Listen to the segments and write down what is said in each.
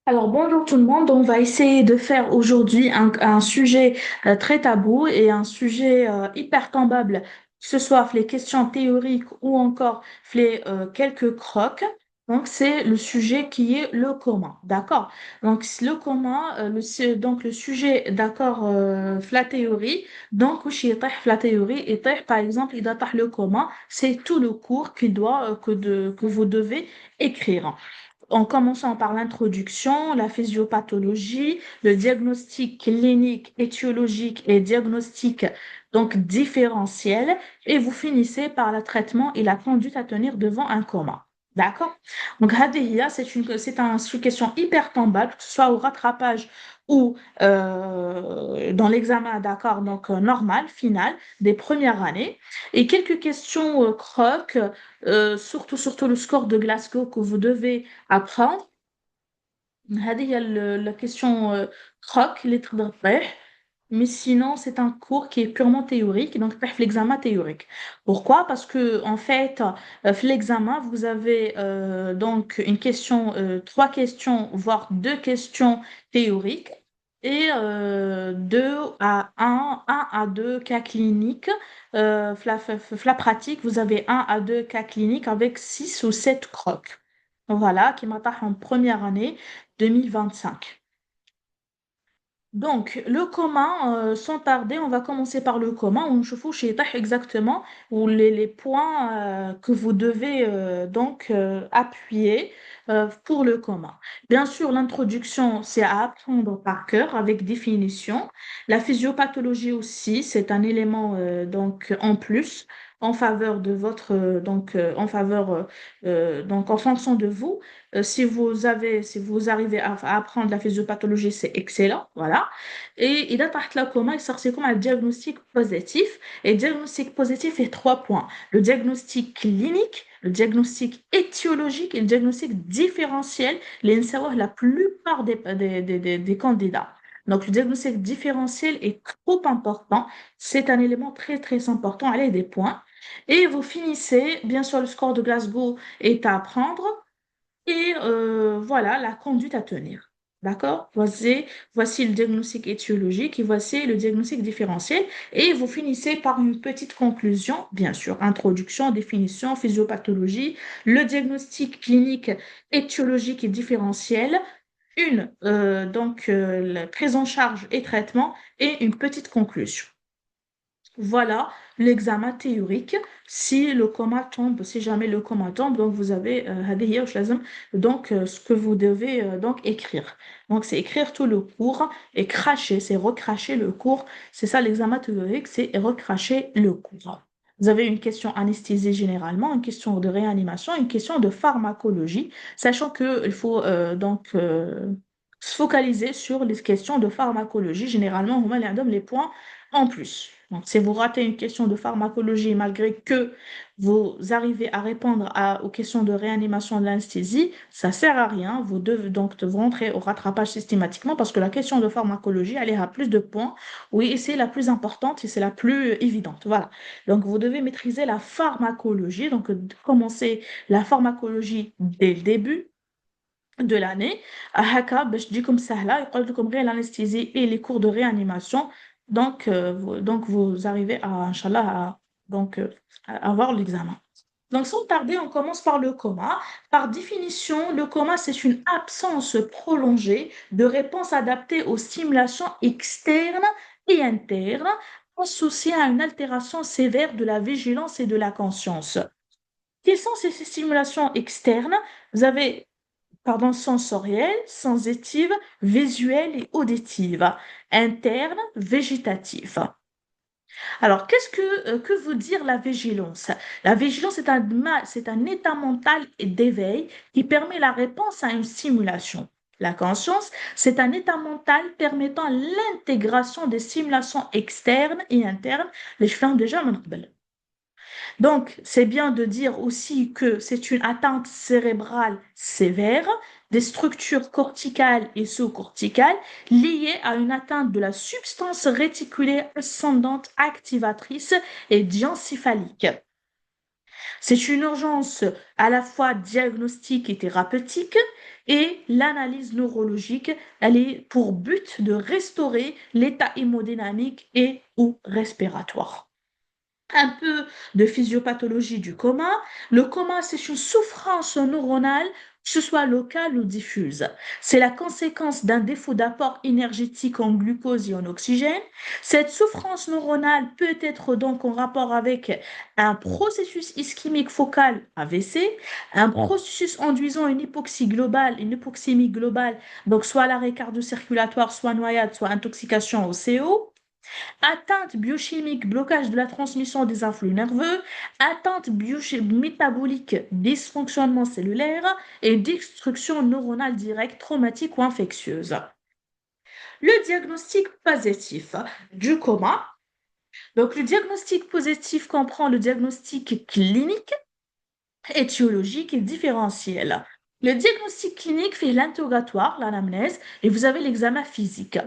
Alors bonjour tout le monde, on va essayer de faire aujourd'hui un sujet très tabou et un sujet hyper tombable, que ce soit les questions théoriques ou encore les quelques crocs. Donc c'est le sujet qui est le commun, d'accord? Donc le commun, donc le sujet, d'accord, la théorie. Donc وش يطيح la théorie يطيح par exemple إذا طاح le commun, c'est tout le cours qu'il doit que vous devez écrire en commençant par l'introduction, la physiopathologie, le diagnostic clinique, étiologique et diagnostic donc différentiel, et vous finissez par le traitement et la conduite à tenir devant un coma. D'accord? Donc, HDIA, c'est une question hyper tombable, que ce soit au rattrapage ou dans l'examen, d'accord, donc normal, final, des premières années. Et quelques questions croques, surtout le score de Glasgow que vous devez apprendre. هذه هي la question croc اللي تقدر تطيح. Mais sinon, c'est un cours qui est purement théorique, donc تطيح في l'examen théorique. Pourquoi? Parce que en fait, في l'examen, vous avez donc une question, trois questions, voire deux questions théoriques et un à deux cas cliniques. La pratique, vous avez un à deux cas cliniques avec six ou sept crocs. Voilà, qui m'attaque en première année 2025. Donc, le commun, sans tarder, on va commencer par le commun. On chauffe chez exactement ou les points que vous devez donc appuyer pour le commun. Bien sûr, l'introduction, c'est à apprendre par cœur avec définition. La physiopathologie aussi, c'est un élément donc en plus en faveur de votre en faveur donc en fonction de vous. Si vous arrivez à apprendre la physiopathologie, c'est excellent, voilà. Et il a تحت le coma, il sort c'est comme un diagnostic positif. Et diagnostic positif est trois points. Le diagnostic clinique, le diagnostic étiologique et le diagnostic différentiel, les savoir la plupart des candidats. Donc, le diagnostic différentiel est trop important. C'est un élément très, très important. Allez, des points. Et vous finissez, bien sûr, le score de Glasgow est à apprendre. Et voilà la conduite à tenir. D'accord? Voici le diagnostic étiologique et voici le diagnostic différentiel. Et vous finissez par une petite conclusion, bien sûr. Introduction, définition, physiopathologie, le diagnostic clinique étiologique et différentiel, la prise en charge et traitement et une petite conclusion. Voilà l'examen théorique. Si le coma tombe, si jamais le coma tombe, donc vous avez هذه هي واش لازم donc ce que vous devez donc écrire. Donc c'est écrire tout le cours et cracher, c'est recracher le cours. C'est ça l'examen théorique, c'est recracher le cours. Vous avez une question anesthésie généralement, une question de réanimation, une question de pharmacologie, sachant que il faut se focaliser sur les questions de pharmacologie. Généralement, on met les points en plus. Donc, si vous ratez une question de pharmacologie, malgré que vous arrivez à répondre aux questions de réanimation de l'anesthésie, ça sert à rien. Vous devez donc vous rentrer au rattrapage systématiquement parce que la question de pharmacologie, elle a plus de points. Oui, et c'est la plus importante et c'est la plus évidente. Voilà. Donc, vous devez maîtriser la pharmacologie. Donc, commencer la pharmacologie dès le début de l'année. هكا باش تجيكم سهلة يقول لكم غير l'anesthésie et les cours de réanimation. Donc vous arrivez à, Inch'Allah, à avoir l'examen. Donc, sans tarder, on commence par le coma. Par définition, le coma, c'est une absence prolongée de réponse adaptée aux stimulations externes et internes associées à une altération sévère de la vigilance et de la conscience. Quelles sont ces stimulations externes? Vous avez pardon, sensorielle, sensitive, visuelle et auditive, interne, végétative. Alors, que veut dire la vigilance? La vigilance c'est un état mental d'éveil qui permet la réponse à une stimulation. La conscience, c'est un état mental permettant l'intégration des stimulations externes et internes. Les cheveux déjà من قبل. Donc, c'est bien de dire aussi que c'est une atteinte cérébrale sévère des structures corticales et sous-corticales liées à une atteinte de la substance réticulaire ascendante activatrice et diencéphalique. C'est une urgence à la fois diagnostique et thérapeutique, et l'analyse neurologique, elle est pour but de restaurer l'état hémodynamique et ou respiratoire. Un peu de physiopathologie du coma. Le coma, c'est une souffrance neuronale, que ce soit locale ou diffuse. C'est la conséquence d'un défaut d'apport énergétique en glucose et en oxygène. Cette souffrance neuronale peut être donc en rapport avec un processus ischémique focal AVC, un processus induisant une hypoxie globale, une hypoxémie globale, donc soit l'arrêt cardio-circulatoire, soit noyade, soit intoxication au CO, atteinte biochimique, blocage de la transmission des influx nerveux, atteinte métabolique, dysfonctionnement cellulaire et destruction neuronale directe, traumatique ou infectieuse. Le diagnostic positif du coma. Donc, le diagnostic positif comprend le diagnostic clinique, étiologique et différentiel. Le diagnostic clinique fait l'interrogatoire, l'anamnèse, et vous avez l'examen physique.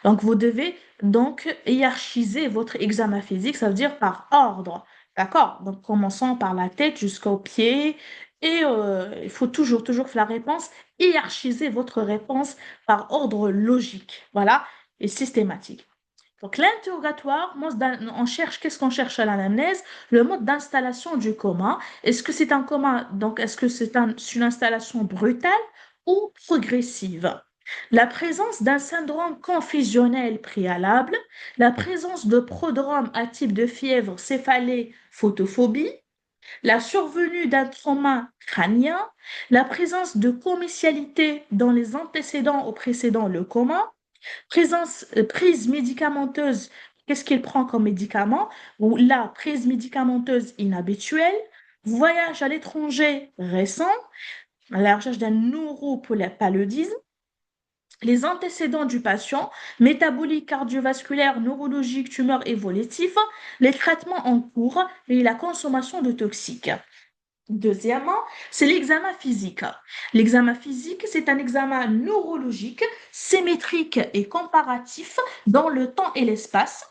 Donc, vous devez donc hiérarchiser votre examen physique, ça veut dire par ordre. D'accord? Donc, commençons par la tête jusqu'aux pieds. Et il faut toujours faire la réponse, hiérarchiser votre réponse par ordre logique. Voilà, et systématique. Donc, l'interrogatoire, on cherche, qu'est-ce qu'on cherche à l'anamnèse? Le mode d'installation du coma. Est-ce que c'est un coma, donc est-ce que c'est une installation brutale ou progressive? La présence d'un syndrome confusionnel préalable, la présence de prodromes à type de fièvre, céphalée, photophobie, la survenue d'un trauma crânien, la présence de commercialité dans les antécédents au précédent le coma, prise médicamenteuse, qu'est-ce qu'il prend comme médicament? Ou la prise médicamenteuse inhabituelle, voyage à l'étranger récent, à la recherche d'un neuropaludisme, les antécédents du patient, métabolique, cardiovasculaire, neurologique, tumeur évolutive, les traitements en cours et la consommation de toxiques. Deuxièmement, c'est l'examen physique. L'examen physique, c'est un examen neurologique, symétrique et comparatif dans le temps et l'espace.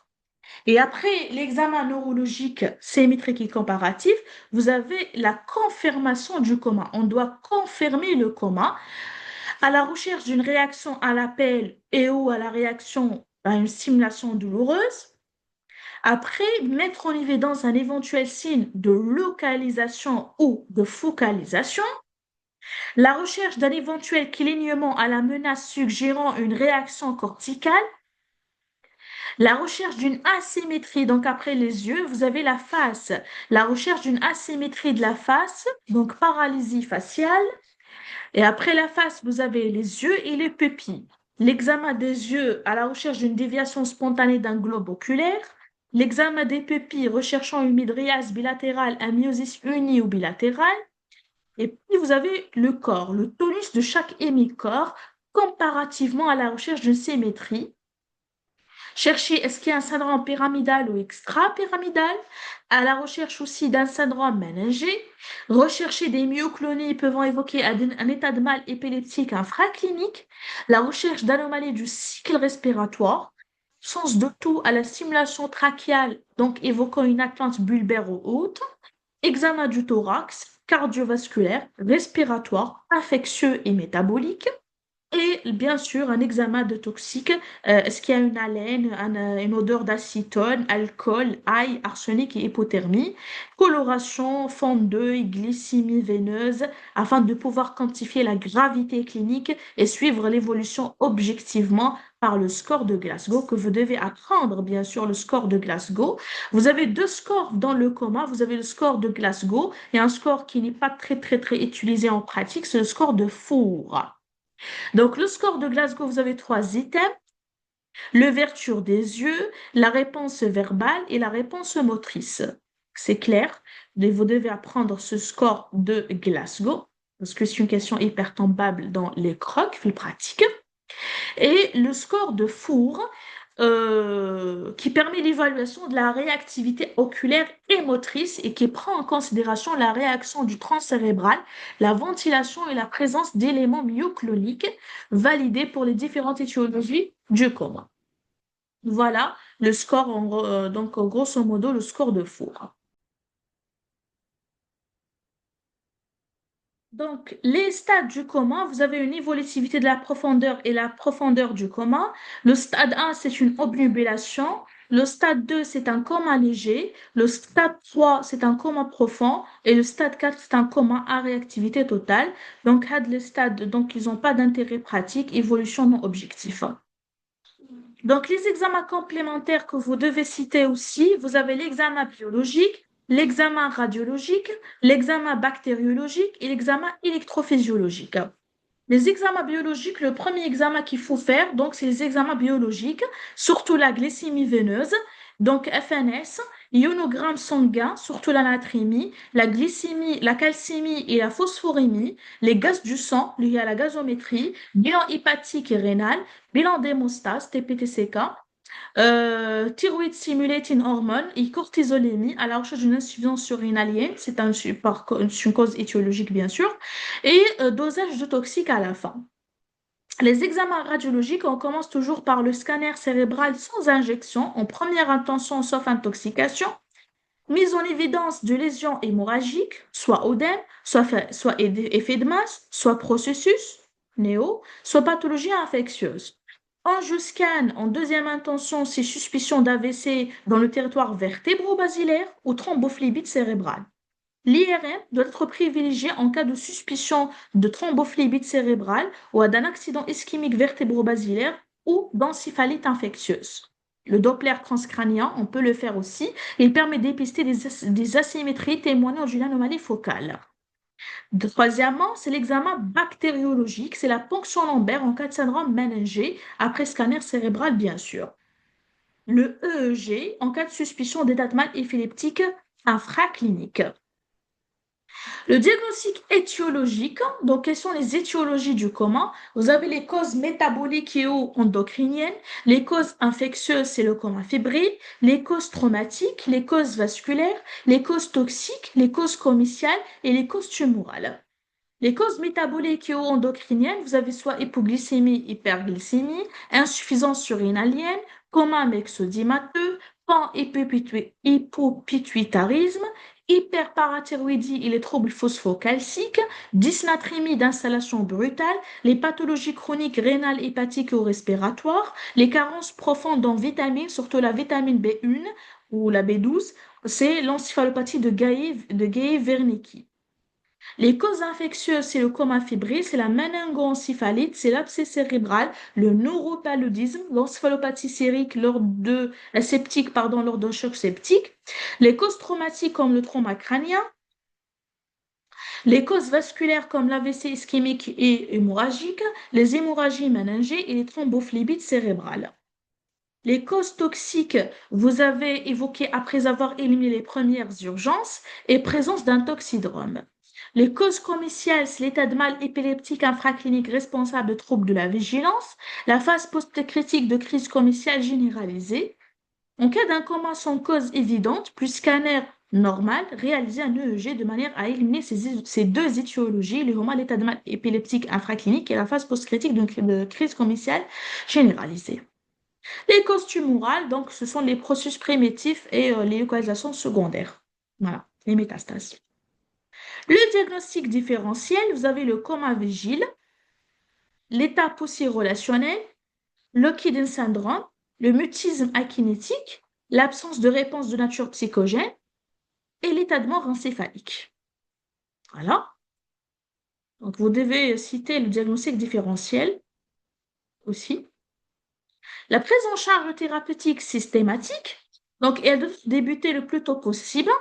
Et après l'examen neurologique, symétrique et comparatif, vous avez la confirmation du coma. On doit confirmer le coma à la recherche d'une réaction à l'appel et ou à la réaction à une stimulation douloureuse. Après, mettre en évidence un éventuel signe de localisation ou de focalisation, la recherche d'un éventuel clignement à la menace suggérant une réaction corticale, la recherche d'une asymétrie, donc après les yeux, vous avez la face, la recherche d'une asymétrie de la face, donc paralysie faciale, et après la face, vous avez les yeux et les pupilles. L'examen des yeux à la recherche d'une déviation spontanée d'un globe oculaire. L'examen des pupilles recherchant une mydriase bilatérale, un myosis uni ou bilatéral. Et puis vous avez le corps, le tonus de chaque hémicorps comparativement à la recherche d'une symétrie. Chercher est-ce qu'il y a un syndrome pyramidal ou extra-pyramidal, à la recherche aussi d'un syndrome méningé, rechercher des myoclonies pouvant évoquer un état de mal épileptique infraclinique, la recherche d'anomalies du cycle respiratoire, sens de tout à la stimulation trachéale, donc évoquant une atteinte bulbaire ou haute, examen du thorax, cardiovasculaire, respiratoire, infectieux et métabolique, et bien sûr, un examen de toxique. Est-ce qu'il y a une haleine, une odeur d'acétone, alcool, ail, arsenic et hypothermie? Coloration, fond d'œil, glycémie veineuse, afin de pouvoir quantifier la gravité clinique et suivre l'évolution objectivement par le score de Glasgow que vous devez apprendre, bien sûr, le score de Glasgow. Vous avez deux scores dans le coma. Vous avez le score de Glasgow et un score qui n'est pas très utilisé en pratique, c'est le score de Four. Donc, le score de Glasgow, vous avez trois items. L'ouverture des yeux, la réponse verbale et la réponse motrice. C'est clair. Vous devez apprendre ce score de Glasgow parce que c'est une question hyper tombable dans les crocs, les pratiques. Et le score de Four, qui permet l'évaluation de la réactivité oculaire et motrice et qui prend en considération la réaction du tronc cérébral, la ventilation et la présence d'éléments myocloniques validés pour les différentes étiologies du coma. Voilà le score, donc grosso modo, le score de Four. Donc, les stades du coma, vous avez une évolutivité de la profondeur et la profondeur du coma. Le stade 1, c'est une obnubilation. Le stade 2, c'est un coma léger. Le stade 3, c'est un coma profond. Et le stade 4, c'est un coma à réactivité totale. Donc, les stades, donc, ils n'ont pas d'intérêt pratique, évolution non objectif. Donc, les examens complémentaires que vous devez citer aussi, vous avez l'examen biologique, l'examen radiologique, l'examen bactériologique et l'examen électrophysiologique. Les examens biologiques, le premier examen qu'il faut faire, donc, c'est les examens biologiques, surtout la glycémie veineuse, donc FNS, ionogramme sanguin, surtout la natrémie, la glycémie, la calcémie et la phosphorémie, les gaz du sang liés à la gazométrie, bilan hépatique et rénal, bilan d'hémostase, TPTCK, thyroid stimulating hormone et cortisolémie à la recherche d'une insuffisance surrénalienne, c'est une cause étiologique bien sûr, et dosage de toxiques à la fin. Les examens radiologiques, on commence toujours par le scanner cérébral sans injection, en première intention sauf intoxication, mise en évidence de lésions hémorragiques, soit œdème, soit effet de masse, soit processus, néo, soit pathologie infectieuse. Angioscan, en deuxième intention, c'est suspicion d'AVC dans le territoire vertébro-basilaire ou thrombophlébite cérébrale. L'IRM doit être privilégié en cas de suspicion de thrombophlébite cérébrale ou d'un accident ischémique vertébro-basilaire ou d'encéphalite infectieuse. Le Doppler transcrânien, on peut le faire aussi. Il permet d'épister des asymétries témoignant d'une anomalie focale. Troisièmement, c'est l'examen bactériologique. C'est la ponction lombaire en cas de syndrome méningé, après scanner cérébral, bien sûr. Le EEG en cas de suspicion d'état de mal épileptique infraclinique. Le diagnostic étiologique, donc quelles sont les étiologies du coma? Vous avez les causes métaboliques et ou endocriniennes, les causes infectieuses, c'est le coma fébrile, les causes traumatiques, les causes vasculaires, les causes toxiques, les causes commerciales et les causes tumorales. Les causes métaboliques et ou endocriniennes, vous avez soit hypoglycémie, hyperglycémie, insuffisance surrénalienne, coma myxodémateux, panhypopituitarisme, hyperparathyroïdie et les troubles phosphocalciques, dysnatrémie d'installation brutale, les pathologies chroniques rénales, hépatiques ou respiratoires, les carences profondes en vitamines, surtout la vitamine B1 ou la B12, c'est l'encéphalopathie de Guéhi-Wernicke. Les causes infectieuses, c'est le coma fébrile, c'est la méningoencéphalite, c'est l'abcès cérébral, le neuropaludisme, l'encéphalopathie sérique lors de la septique, pardon, lors d'un choc septique. Les causes traumatiques comme le trauma crânien, les causes vasculaires comme l'AVC ischémique et hémorragique, les hémorragies méningées et les thrombophlébites cérébrales. Les causes toxiques, vous avez évoqué après avoir éliminé les premières urgences et présence d'un toxidrome. Les causes commerciales, c'est l'état de mal épileptique infraclinique responsable de troubles de la vigilance, la phase post-critique de crise commerciale généralisée. En cas d'un coma sans cause évidente, plus scanner normal, réaliser un EEG de manière à éliminer ces deux étiologies, l'état de mal épileptique infraclinique et la phase post-critique de crise commerciale généralisée. Les causes tumorales, donc, ce sont les processus primitifs et les localisations secondaires. Voilà, les métastases. Le diagnostic différentiel, vous avez le coma vigile, l'état poussière-relationnel, l'Ockiden syndrome, le mutisme akinétique, l'absence de réponse de nature psychogène et l'état de mort encéphalique. Voilà. Donc, vous devez citer le diagnostic différentiel aussi. La prise en charge thérapeutique systématique, donc elle doit débuter le plus tôt possible.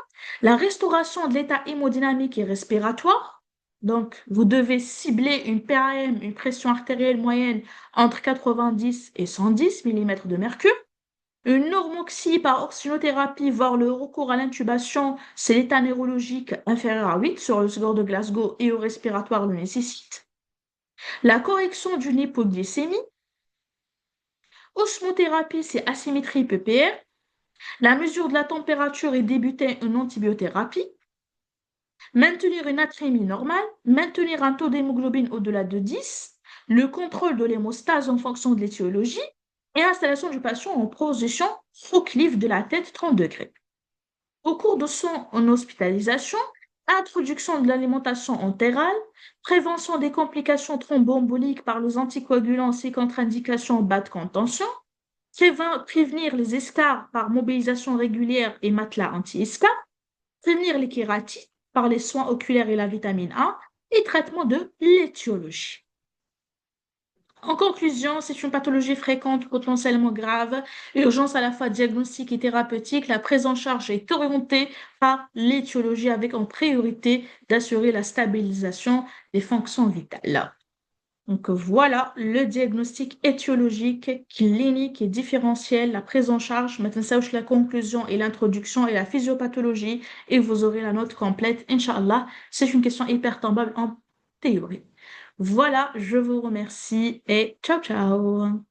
La restauration de l'état hémodynamique et respiratoire, donc vous devez cibler une PAM, une pression artérielle moyenne entre 90 et 110 mm de mercure. Une normoxie par oxygénothérapie, voire le recours à l'intubation, c'est l'état neurologique inférieur à 8 sur le score de Glasgow et au respiratoire le nécessite. La correction d'une hypoglycémie. Osmothérapie, c'est asymétrie PPR. La mesure de la température et débuter une antibiothérapie. Maintenir une natrémie normale. Maintenir un taux d'hémoglobine au-delà de 10. Le contrôle de l'hémostase en fonction de l'étiologie. Et installation du patient en position proclive de la tête 30 degrés. Au cours de son hospitalisation, introduction de l'alimentation entérale, prévention des complications thromboemboliques par les anticoagulants et contre-indication en bas de contention, prévenir les escarres par mobilisation régulière et matelas anti-escarres, prévenir les kératites par les soins oculaires et la vitamine A, et traitement de l'étiologie. En conclusion, c'est une pathologie fréquente, potentiellement grave, urgence à la fois diagnostique et thérapeutique. La prise en charge est orientée par l'étiologie avec en priorité d'assurer la stabilisation des fonctions vitales. Donc voilà le diagnostic étiologique, clinique et différentiel, la prise en charge. Maintenant, ça, la conclusion et l'introduction et la physiopathologie et vous aurez la note complète. Inch'Allah, c'est une question hyper tombable en théorie. Voilà, je vous remercie et ciao ciao.